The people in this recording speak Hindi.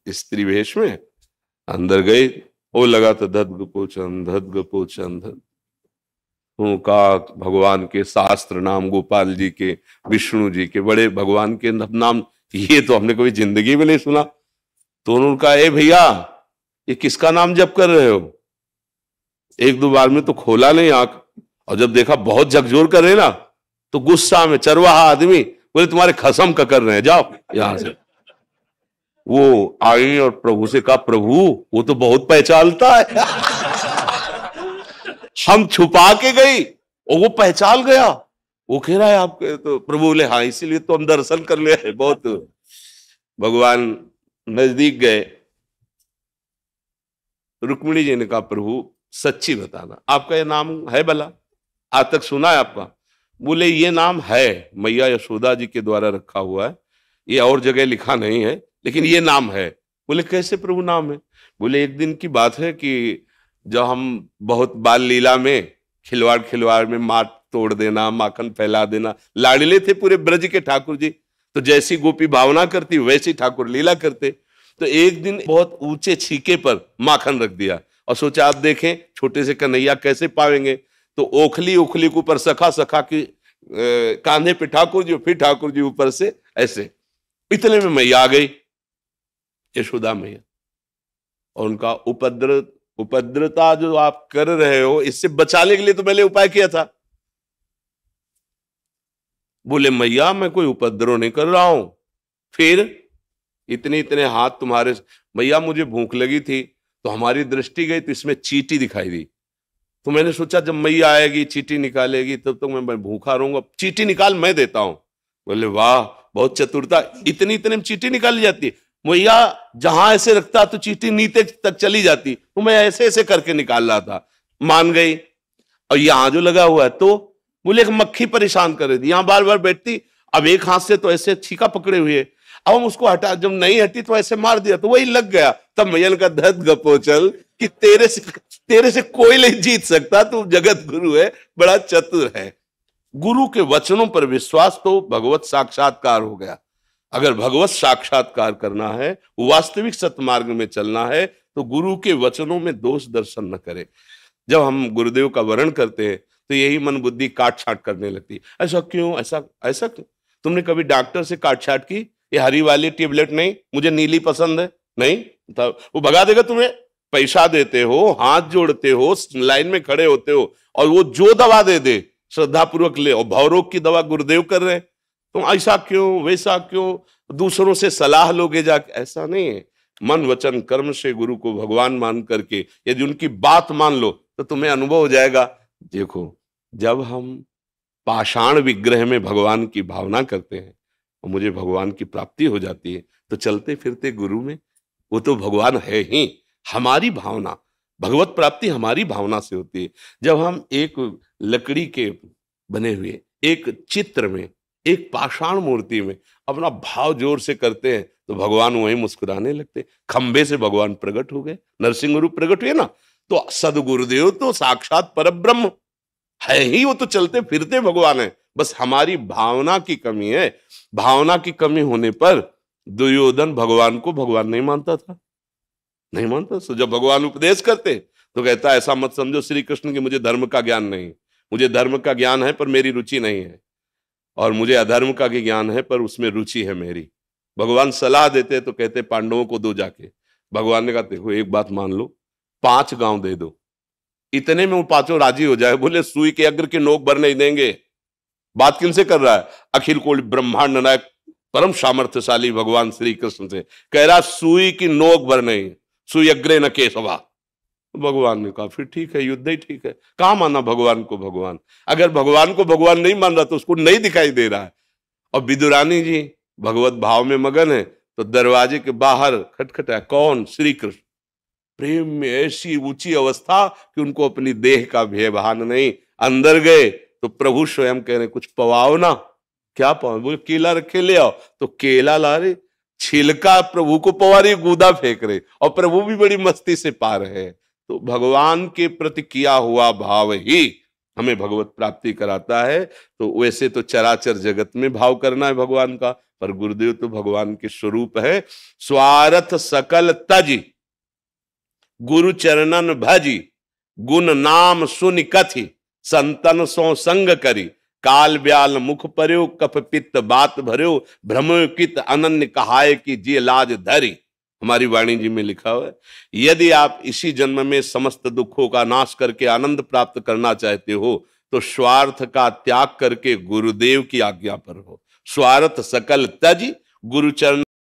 स्त्री वेश में अंदर गए। वो लगा तो धद्गपोचन धद्गपोचन धद का भगवान के शास्त्र नाम, गोपाल जी के, विष्णु जी के, बड़े भगवान के नाम, ये तो हमने कभी जिंदगी में नहीं सुना। तो उन्होंने कहा, ए भैया ये किसका नाम जप कर रहे हो? एक दो बार में तो खोला नहीं आंख, और जब देखा बहुत झकझोर कर रहे ना, तो गुस्सा में चरवाहा आदमी बोले, तुम्हारे खसम का कर रहे हैं, जाओ यहां से। वो आई और प्रभु से कहा, प्रभु वो तो बहुत पहचानता है। हम छुपा के गई और वो पहचान गया। वो कह रहा है आपके, तो प्रभु बोले, हाँ इसीलिए तो हम दर्शन कर ले। बहुत भगवान नजदीक गए। रुक्मिणी जी ने कहा, प्रभु सच्ची बताना, आपका ये नाम है भला? आज तक सुना है आपका? बोले, ये नाम है, मैया यशोदा जी के द्वारा रखा हुआ है, ये और जगह लिखा नहीं है, लेकिन ये नाम है। बोले, कैसे प्रभु नाम है? बोले, एक दिन की बात है कि जब हम बहुत बाल लीला में खिलवाड़ खिलवाड़ में मार तोड़ देना, माखन फैला देना, लाडले थे पूरे ब्रज के ठाकुर जी, तो जैसी गोपी भावना करती वैसी ठाकुर लीला करते। तो एक दिन बहुत ऊंचे छीके पर माखन रख दिया और सोचा, आप देखें छोटे से कन्हैया कैसे पावेंगे। तो ओखली ओखली के ऊपर सखा, सखा की कांधे पे ठाकुर जी, फिर ठाकुर जी ऊपर से ऐसे। इतने में मैया आ गई, यशोदा मैया, और उनका उपद्रता जो आप कर रहे हो, इससे बचाने के लिए तो मैंने उपाय किया था। बोले, मैया मैं कोई उपद्रव नहीं कर रहा हूं। फिर इतने इतने हाथ तुम्हारे। मैया मुझे भूख लगी थी, तो हमारी दृष्टि गई तो इसमें चींटी दिखाई दी, तो मैंने सोचा जब मैया आएगी चींटी निकालेगी तब तक मैं भूखा रहूंगा, चींटी निकाल मैं देता हूं। बोले, वाह बहुत चतुरता, इतनी इतने में चींटी निकाली जाती है। मैया जहां ऐसे रखता तो चींटी नीचे तक चली जाती, तो मैं ऐसे ऐसे करके निकाल रहा था। मान गई। और यहां जो लगा हुआ है, तो बोले, एक मक्खी परेशान कर रही थी, यहां बार बार बैठती, अब एक हाथ से तो ऐसे छीका पकड़े हुए, अब हम उसको हटा, जब नहीं हटी तो ऐसे मार दिया, तो वही लग गया। तब मैया का धद गपोचल कि तेरे से कोई नहीं जीत सकता, तू जगत गुरु है, बड़ा चतुर है। गुरु के वचनों पर विश्वास तो भगवत साक्षात्कार हो गया। अगर भगवत साक्षात्कार करना है, वास्तविक सतमार्ग में चलना है, तो गुरु के वचनों में दोष दर्शन न करे। जब हम गुरुदेव का वर्ण करते हैं तो यही मन बुद्धि काट छाट करने लगती है, ऐसा क्यों, ऐसा ऐसा क्यों? तुमने कभी डॉक्टर से काट छाट की? ये हरी वाली टेबलेट नहीं, मुझे नीली पसंद है, नहीं, वो भगा देगा तुम्हें। पैसा देते हो, हाथ जोड़ते हो, लाइन में खड़े होते हो, और वो जो दवा दे दे श्रद्धा पूर्वक ले, और भवरोग की दवा गुरुदेव कर रहे हैं, तुम ऐसा क्यों, वैसा क्यों, दूसरों से सलाह लोगे जाके? ऐसा नहीं है। मन वचन कर्म से गुरु को भगवान मान करके यदि उनकी बात मान लो तो तुम्हें अनुभव हो जाएगा। देखो, जब हम पाषाण विग्रह में भगवान की भावना करते हैं और मुझे भगवान की प्राप्ति हो जाती है, तो चलते फिरते गुरु में वो तो भगवान है ही। हमारी भावना, भगवत प्राप्ति हमारी भावना से होती है। जब हम एक लकड़ी के बने हुए एक चित्र में, एक पाषाण मूर्ति में अपना भाव जोर से करते हैं, तो भगवान वहीं मुस्कुराने लगते। खंबे से भगवान प्रकट हो गए, नरसिंह रूप प्रकट हुए ना, तो सदगुरुदेव तो साक्षात परब्रह्म है ही, वो तो चलते फिरते भगवान है। बस हमारी भावना की कमी है। भावना की कमी होने पर दुर्योधन भगवान को भगवान नहीं मानता था, नहीं मानता। तो जब भगवान उपदेश करते तो कहता, ऐसा मत समझो श्री कृष्ण की मुझे धर्म का ज्ञान नहीं, मुझे धर्म का ज्ञान है पर मेरी रुचि नहीं है, और मुझे अधर्म का भी ज्ञान है पर उसमें रुचि है मेरी। भगवान सलाह देते तो कहते पांडवों को दो जाके। भगवान ने कहा, देखो एक बात मान लो, 5 गांव दे दो, इतने में वो 5 राजी हो जाए। बोले, सुई के अग्र के नोक भर नहीं देंगे। बात किनसे कर रहा है? अखिल कोटि ब्रह्मांड नायक परम सामर्थ्यशाली भगवान श्री कृष्ण से कह रहा, सुई की नोक भर नहीं, सुई अग्रे न केशवा। भगवान ने कहा, फिर ठीक है, युद्ध ही ठीक है। कहां माना भगवान को भगवान? अगर भगवान को भगवान नहीं मान रहा तो उसको नहीं दिखाई दे रहा है। और विदुरानी जी भगवत भाव में मगन है, तो दरवाजे के बाहर खटखटा, कौन? श्री कृष्ण। प्रेम में ऐसी ऊंची अवस्था कि उनको अपनी देह का भय भान नहीं। अंदर गए तो प्रभु स्वयं कह रहे, कुछ पवाओ ना। क्या पवाओ? बोले, केला रखे ले आओ। तो केला ला रहे, छिलका प्रभु को पवा रही, गूदा फेंक रहे, और प्रभु भी बड़ी मस्ती से पा रहे हैं। तो भगवान के प्रति किया हुआ भाव ही हमें भगवत प्राप्ति कराता है। तो वैसे तो चराचर जगत में भाव करना है भगवान का, पर गुरुदेव तो भगवान के स्वरूप है। स्वार्थ सकल तजी गुरु चरणन भजी, गुण नाम सुन कथि संतन सो संग करी, काल ब्याल मुख पर्यो कफ पित्त बात भर्यो, भ्रमो कित अनन्य कहाय की जी लाज धरी। हमारी वाणी जी में लिखा हुआ है, यदि आप इसी जन्म में समस्त दुखों का नाश करके आनंद प्राप्त करना चाहते हो तो स्वार्थ का त्याग करके गुरुदेव की आज्ञा पर हो। स्वार्थ सकल तज गुरु चरण